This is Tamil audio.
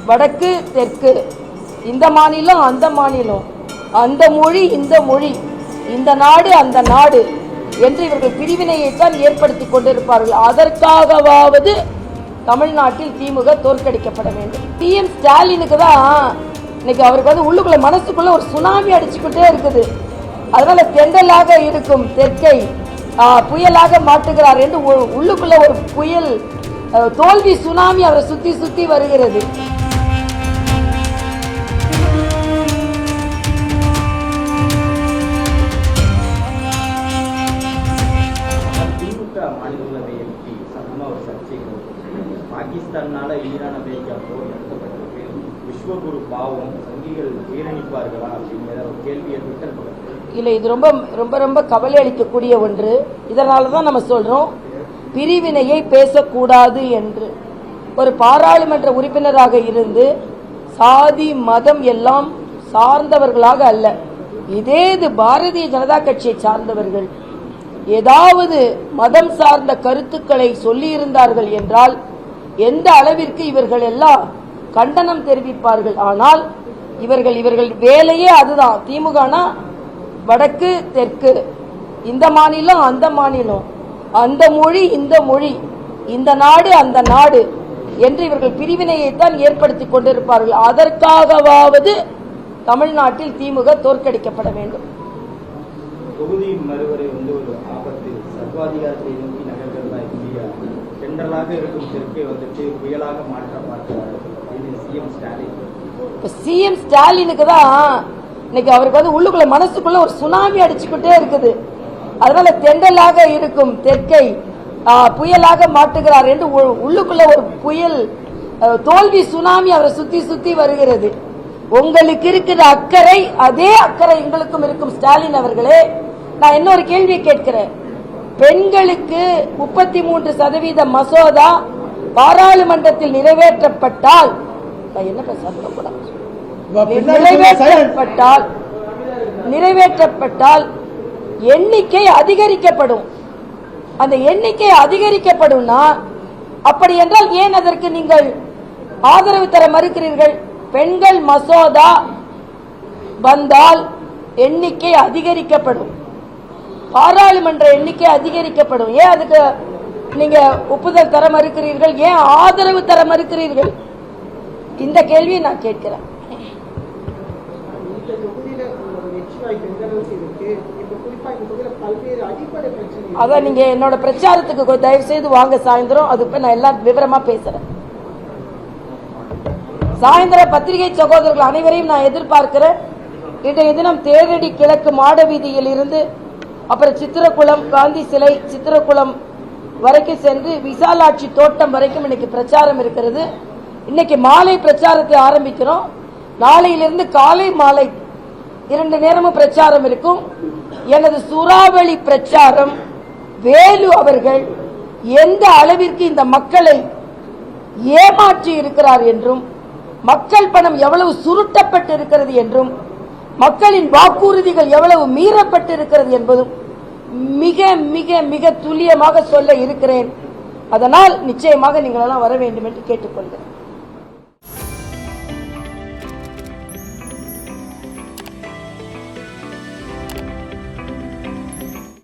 வடக்கு தெற்கு, இந்த மாநிலம் அந்த மாநிலம், அந்த மொழி இந்த மொழி, இந்த நாடு அந்த நாடு என்று இவர்கள் பிரிவினையைத்தான் ஏற்படுத்தி கொண்டிருப்பார்கள். அதற்காகவாவது தமிழ்நாட்டில் திமுக தோற்கடிக்கப்பட வேண்டும். PM ஸ்டாலினுக்கு தான் இன்னைக்கு அவருக்கு உள்ளுக்குள்ள மனசுக்குள்ள ஒரு சுனாமி அடிச்சுக்கிட்டே இருக்குது. அதனால தென்றலாக இருக்கும் தெற்கை புயலாக மாட்டுகிறார் என்று உள்ளுக்குள்ள ஒரு புயல் தோல்வி சுனாமி அவரை சுத்தி சுத்தி வருகிறது. பாகிஸ்தானால ஈரான் அமெரிக்கா போர் நடத்தப்பட்டிருக்கு, விஸ்வகுரு பாவம் சங்கிகள் ஜீரணிப்பார்களா அப்படிங்கிற ஒரு கேள்வியை இல்லை. இது ரொம்ப ரொம்ப ரொம்ப கவலை அளிக்கக்கூடிய ஒன்று. இதனால தான் நம்ம சொல்றோம் பிரிவினையை பேசக்கூடாது என்று. ஒரு பாராளுமன்ற உறுப்பினராக இருந்து சாதி மதம் எல்லாம் சார்ந்தவர்களாக அல்ல, இது பாரதிய ஜனதா கட்சியை சார்ந்தவர்கள் ஏதாவது மதம் சார்ந்த கருத்துக்களை சொல்லியிருந்தார்கள் என்றால் எந்த அளவிற்கு இவர்கள் எல்லாம் கண்டனம் தெரிவிப்பார்கள். ஆனால் இவர்கள் வேலையே அதுதான். திமுகனா வடக்கு தெற்கு, இந்த மாநிலம் அந்த மாநிலம், அந்த மொழி இந்த மொழி, இந்த நாடு அந்த நாடு என்று இவர்கள் பிரிவினையைத்தான் ஏற்படுத்தி கொண்டிருப்பார்கள். அதற்காகவாவது தமிழ்நாட்டில் திமுக தோற்கடிக்கப்பட வேண்டும். தொகுதி மறுவரை ஒரு ஆபத்து, சர்வாதிகாரத்தை நோக்கி நகர்கிறதா இந்தியா, சென்ட்ரலாக இருக்கும் தெற்கை புயலாக மாற்ற பார்க்கிறார்கள் சிஎம் ஸ்டாலினுக்கு தான் இன்னைக்கு அவருக்கு உள்ளுக்குள்ள மனசுக்குள்ள ஒரு சுனாமி அடிச்சுக்கிட்டே இருக்குது. அதனால தென்றலாக இருக்கும் தெற்கை புயலாக மாட்டுகிறார் என்று உள்ளுக்குள்ள ஒரு புயல் தோல்வி சுனாமி அவரை சுத்தி சுத்தி வருகிறது. உங்களுக்கு இருக்கிற அக்கறை அதே அக்கறை எங்களுக்கும் இருக்கும். ஸ்டாலின் அவர்களே, நான் இன்னொரு கேள்வி கேட்கிறேன். பெண்களுக்கு 33% மசோதா பாராளுமன்றத்தில் நிறைவேற்றப்பட்டால் நிறைவேற்றப்பட்டால் எண்ணிக்கை அதிகரிக்கப்படும். அந்த எண்ணிக்கை அதிகரிக்கப்படும்னா அப்படி என்றால் ஏன் அதற்கு நீங்கள் ஆதரவு தர மறுக்கிறீர்கள்? பெண்கள் மசோதா வந்தால் எண்ணிக்கை அதிகரிக்கப்படும், பாராளுமன்ற எண்ணிக்கை அதிகரிக்கப்படும். ஏன் அதுக்கு நீங்க ஒப்புதல் தர மறுக்கிறீர்கள்? ஏன் ஆதரவு தர மறுக்கிறீர்கள்? இந்த கேள்வியை நான் கேட்கிறேன். அதான் நீங்க என்னோட பிரச்சாரத்துக்கு தயவு செய்து வாங்க சாயந்தரம், அதுக்கு நான் எல்லாம் விவரமா பேசுறேன். சாயந்தரம் பத்திரிகை சகோதரர்கள் அனைவரையும் நான் எதிர்பார்க்கிறேன். இன்றைய தினம் தேரடி கிழக்கு மாட வீதியில் இருந்து அப்புறம் சித்திரகுளம் காந்தி சிலை சித்திரகுளம் வரைக்கும் சென்று விசாலாட்சி தோட்டம் வரைக்கும் இன்னைக்கு பிரச்சாரம் இருக்கிறது. இன்னைக்கு மாலை பிரச்சாரத்தை ஆரம்பிக்கிறோம். நாளையிலிருந்து காலை மாலை 2 நேரமும் பிரச்சாரம் இருக்கும். எனது சூறாவளி பிரச்சாரம் வேலு அவர்கள் எந்த அளவிற்கு இந்த மக்களை ஏமாற்றி இருக்கிறார் என்றும், மக்கள் பணம் எவ்வளவு சுருட்டப்பட்டு இருக்கிறது என்றும், மக்களின் வாக்குறுதிகள் எவ்வளவு மீறப்பட்டு இருக்கிறது என்பதும் மிக மிக மிக துல்லியமாக சொல்ல இருக்கிறேன். அதனால் நிச்சயமாக நீங்கள் எல்லாம் வர வேண்டும் என்று கேட்டுக்கொள்கிறேன்.